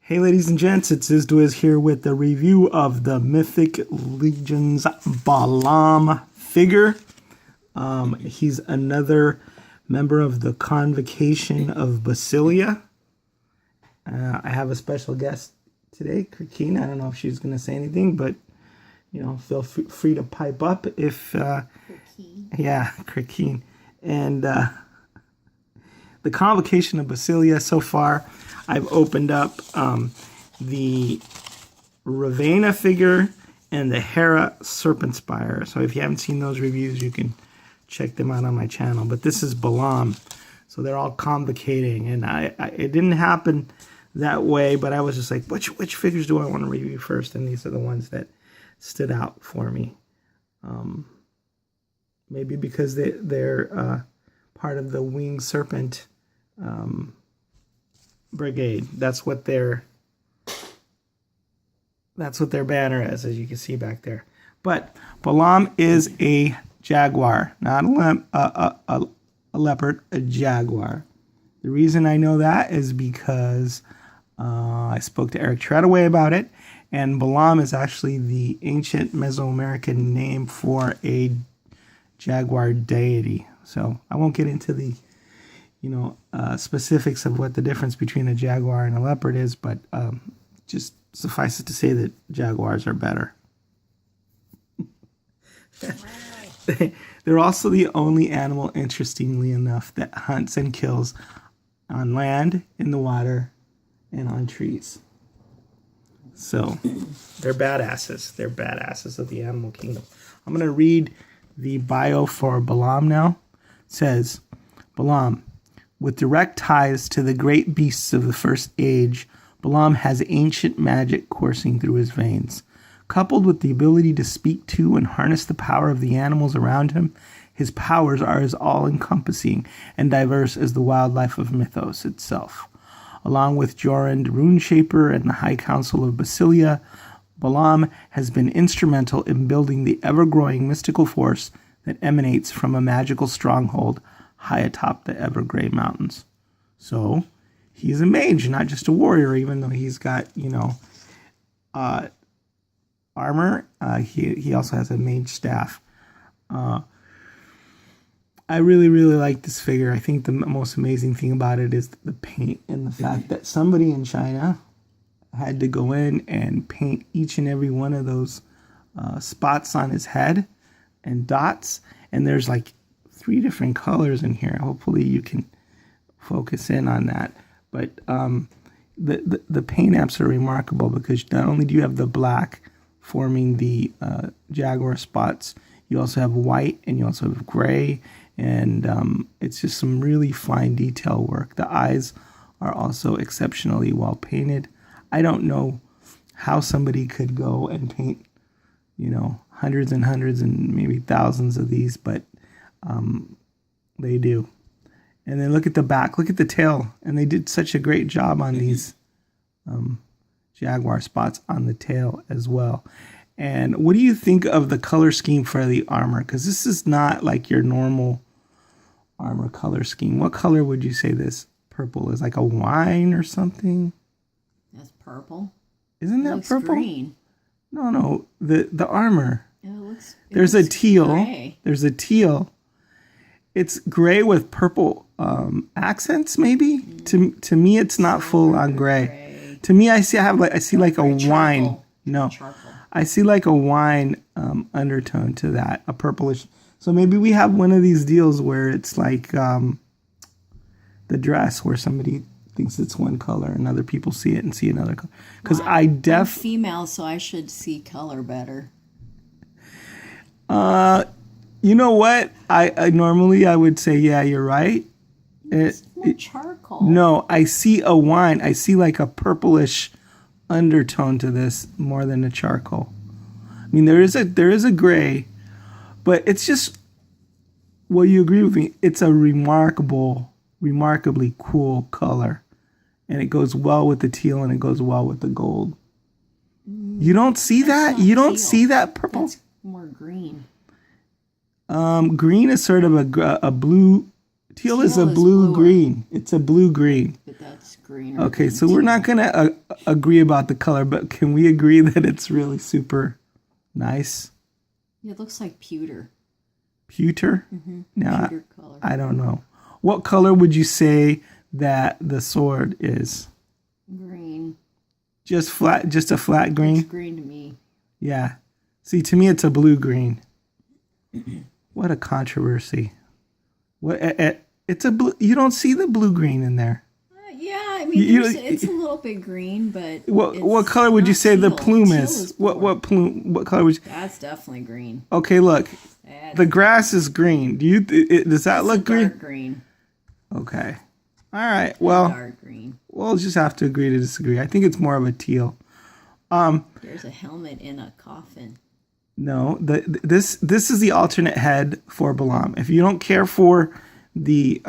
Hey ladies and gents, it's Izdwiz here with the review of the Mythic Legion's Balaam figure. He's another member of the Convocation of Bassylia. I have a special guest today, Kirkine. I don't know if she's going to say anything, but you know, feel free to pipe up if... yeah, Kirkine. And the Convocation of Bassylia so far... I've opened up the Ravenna figure and the Hera Serpent Spire. So if you haven't seen those reviews, you can check them out on my channel. But this is Balaam. So they're all convocating. And it didn't happen that way, but I was just like, which figures do I want to review first? And these are the ones that stood out for me. Maybe because they're part of the Winged Serpent Brigade. That's what their banner is, as you can see back there. But Balaam is a jaguar, not a leopard, a jaguar. The reason I know that is because I spoke to Eric Treadaway about it, and Balaam is actually the ancient Mesoamerican name for a jaguar deity. So I won't get into the specifics of what the difference between a jaguar and a leopard is, but just suffice it to say that jaguars are better. They're also the only animal, interestingly enough, that hunts and kills on land, in the water, and on trees. So they're badasses. They're badasses of the animal kingdom. I'm going to read the bio for Balaam now. It says, Balaam, with direct ties to the great beasts of the First Age, Balaam has ancient magic coursing through his veins. Coupled with the ability to speak to and harness the power of the animals around him, his powers are as all-encompassing and diverse as the wildlife of Mythoss itself. Along with Jorund Runeshaper and the High Council of Bassylia, Balaam has been instrumental in building the ever-growing mystical force that emanates from a magical stronghold high atop the Evergray Mountains. So he's a mage, not just a warrior, even though he's got, armor. He also has a mage staff. I really, really like this figure. I think the most amazing thing about it is the paint and the fact that somebody in China had to go in and paint each and every one of those spots on his head and dots. And there's like 3 different colors in here. Hopefully you can focus in on that. But the paint apps are remarkable because not only do you have the black forming the jaguar spots, you also have white and you also have gray, and it's just some really fine detail work. The eyes are also exceptionally well painted. I don't know how somebody could go and paint, hundreds and hundreds and maybe thousands of these, but they do. And then look at the back, look at the tail, and they did such a great job on these jaguar spots on the tail as well. And what do you think of the color scheme for the armor? Because this is not like your normal armor color scheme. What color would you say this purple is? Like a wine or something? That's purple. Isn't that purple? Green. No, the armor. There's a teal. Gray. There's a teal. It's gray with purple accents, maybe. To me, it's not full on gray. To me, I see like a wine. Charcoal. No, Charcoal. I see like a wine undertone to that, a purplish. So maybe we have one of these deals where it's like the dress, where somebody thinks it's one color and other people see it and see another color. Because I'm female, so I should see color better. You know what? I normally I would say, yeah, you're right. It's charcoal. No, I see a wine. I see like a purplish undertone to this more than a charcoal. I mean, there is a gray, but it's just, well, you agree with me. It's a remarkably cool color, and it goes well with the teal and it goes well with the gold. You don't see that? You don't see that purple? That's more green. Green is sort of a blue Teal is a Teal is blue-green. It's a blue-green. But that's greener. Okay, than so we're teal. not going to agree about the color, but can we agree that it's really super nice? It looks like pewter. Pewter? Now, Pewter color. I don't know. What color would you say that the sword is? Green. Just a flat green? It's green to me. Yeah. See, to me, it's a blue-green. What a controversy. It's a blue. You don't see the blue-green in there. Yeah, I mean, it's a little bit green, but What color would you say the teal. plume Teal is? blue. What color would you? That's definitely green. Okay, look. That's The grass is green. Does that look green? dark green. Okay. All right. Well, Dark green. we'll just have to agree to disagree. I think it's more of a teal. There's a helmet in a coffin. No, this is the alternate head for Balaam. If you don't care for the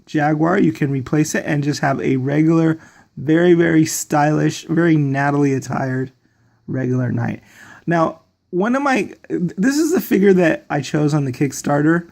Jaguar, you can replace it and just have a regular, very, very stylish, very Natalie attired regular knight. Now, this is the figure that I chose on the Kickstarter,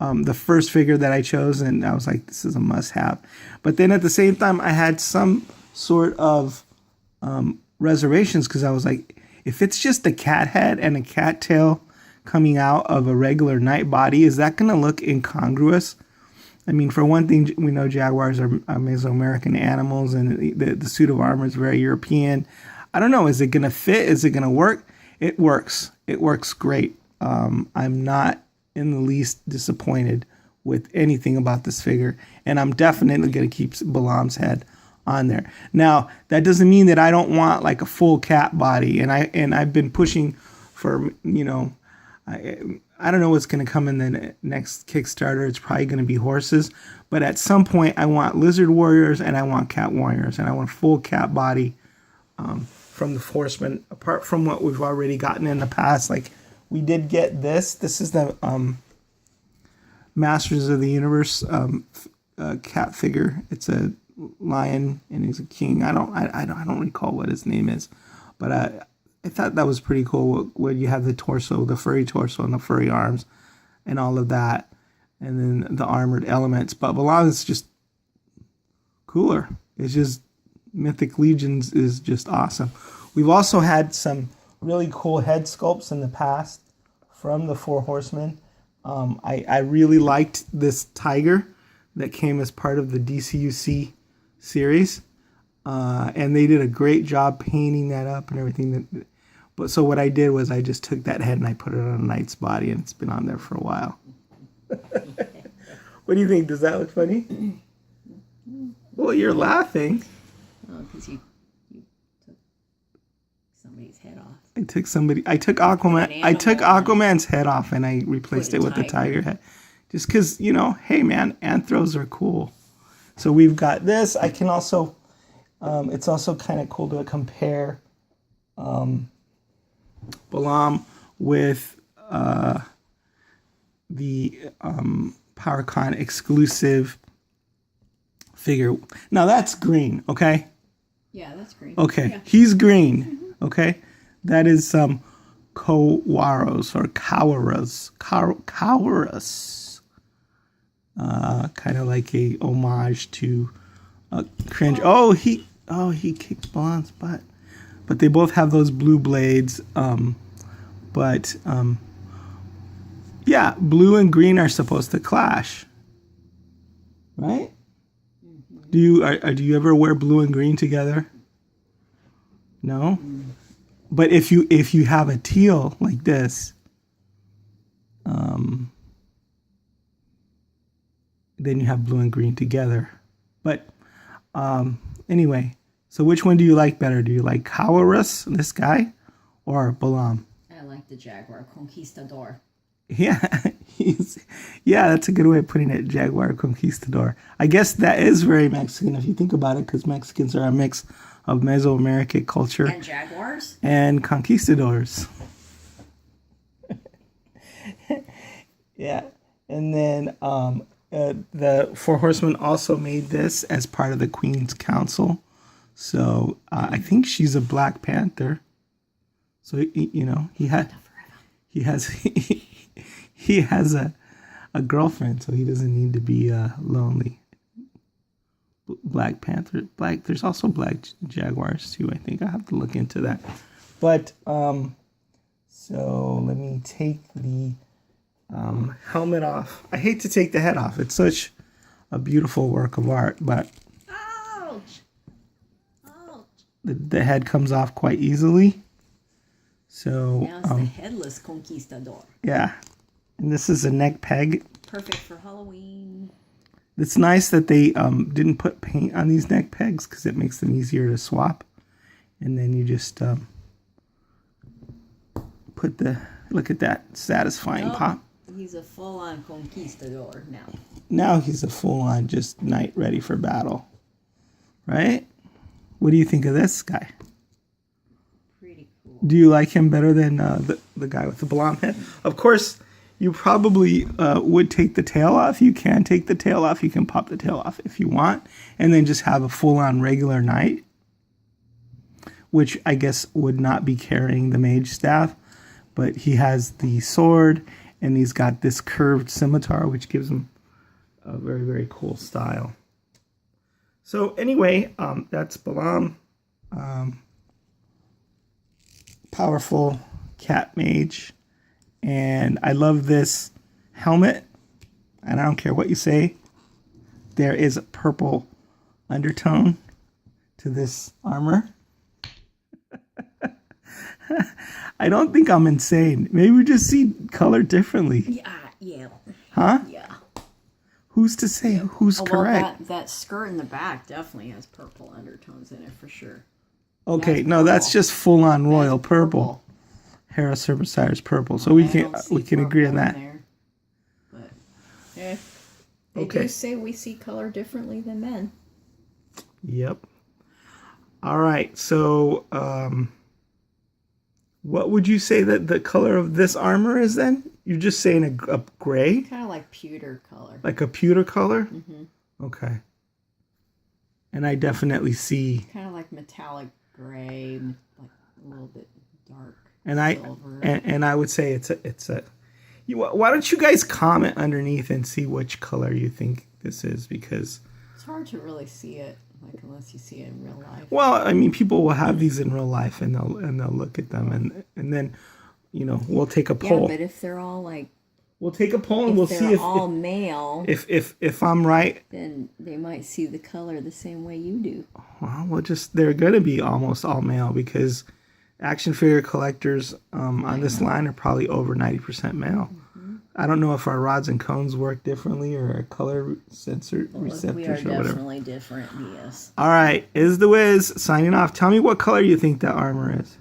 the first figure that I chose, and I was like, this is a must-have. But then at the same time, I had some sort of reservations because I was like, if it's just a cat head and a cat tail coming out of a regular knight body, is that going to look incongruous? I mean, for one thing, we know Jaguars are Mesoamerican animals, and the suit of armor is very European. I don't know. Is it going to fit? Is it going to work? It works. It works great. I'm not in the least disappointed with anything about this figure, and I'm definitely going to keep Balaam's head on there. Now, that doesn't mean that I don't want like a full cat body, and I've been pushing for, I don't know what's going to come in the next Kickstarter. It's probably going to be horses, but at some point I want lizard warriors and I want cat warriors, and I want a full cat body from the horsemen, apart from what we've already gotten in the past. Like, we did get this is the Masters of the Universe cat figure. It's a lion and he's a king. I don't recall what his name is, but I thought that was pretty cool where you have the torso, the furry torso and the furry arms and all of that, and then the armored elements. But Balaam is just cooler. It's just Mythic Legions is just awesome. We've also had some really cool head sculpts in the past from the Four Horsemen. I really liked this tiger that came as part of the DCUC series, and they did a great job painting that up and everything. But so what I did was I just took that head and I put it on a knight's body, and it's been on there for a while. What do you think? Does that look funny? Well, you're laughing. Oh, because you took somebody's head off. I took Aquaman's head off and I replaced it with the tiger head. Just because, hey man, anthros are cool. So we've got this. I can also, it's also kind of cool to compare Balaam with the PowerCon exclusive figure. Now that's green, okay? Yeah, that's green. Okay, Yeah. he's green, okay? That is some Kowaros or Kawaras. Kind of like a homage to cringe. Oh, he kicked Balaam's butt. But they both have those blue blades. Yeah, blue and green are supposed to clash, right? Mm-hmm. Do you ever wear blue and green together? No. But if you have a teal like this, then you have blue and green together. But anyway, so which one do you like better? Do you like Kawarus, this guy, or Balaam? I like the Jaguar Conquistador. Yeah, that's a good way of putting it, Jaguar Conquistador. I guess that is very Mexican if you think about it, because Mexicans are a mix of Mesoamerican culture And Jaguars? and conquistadors. Yeah, and then the Four Horsemen also made this as part of the Queen's Council. So I think she's a Black Panther. So he has he has a a girlfriend, so he doesn't need to be lonely. Black Panther, black. There's also black jaguars too. I think I have to look into that. But so let me take the helmet off. I hate to take the head off. It's such a beautiful work of art, but Ouch! Ouch! The head comes off quite easily. So Now it's the headless conquistador. yeah, and this is a neck peg. Perfect for Halloween. It's nice that they didn't put paint on these neck pegs because it makes them easier to swap. And then you just put the, look at that satisfying pop. He's a full-on conquistador now. Now he's a full-on just knight ready for battle. Right? What do you think of this guy? Pretty cool. Do you like him better than the guy with the Balaam head? Of course, you probably would take the tail off. You can take the tail off. You can pop the tail off if you want. And then just have a full-on regular knight. Which I guess would not be carrying the mage staff. But he has the sword. And he's got this curved scimitar, which gives him a very, very cool style. So anyway, that's Balaam. Powerful cat mage. And I love this helmet. And I don't care what you say. There is a purple undertone to this armor. I don't think I'm insane. Maybe we just see color differently. Yeah. Huh? Yeah. Who's to say who's correct? That skirt in the back definitely has purple undertones in it for sure. Okay, no, that's just full on royal purple. Hera Serpentire's purple. So we can agree on that. There. But they do say we see color differently than men. Yep. All right. So what would you say that the color of this armor is then? You're just saying a gray? Kind of like pewter color. Like a pewter color? Mm-hmm. Okay. And I definitely see... Kind of like metallic gray, like a little bit dark. And silver. I would say it's a... Why don't you guys comment underneath and see which color you think this is? Because... It's hard to really see it. Like unless you see it in real life. Well, I mean, people will have these in real life, and they'll look at them, and then, we'll take a poll. Yeah, but if they're all like, we'll take a poll, and we'll see if all male. If I'm right, then they might see the color the same way you do. Well, they're gonna be almost all male because action figure collectors on this line are probably over 90% male. I don't know if our rods and cones work differently or our color receptors We are or whatever. definitely different, yes. All right, Is the Wiz signing off. Tell me what color you think that armor is.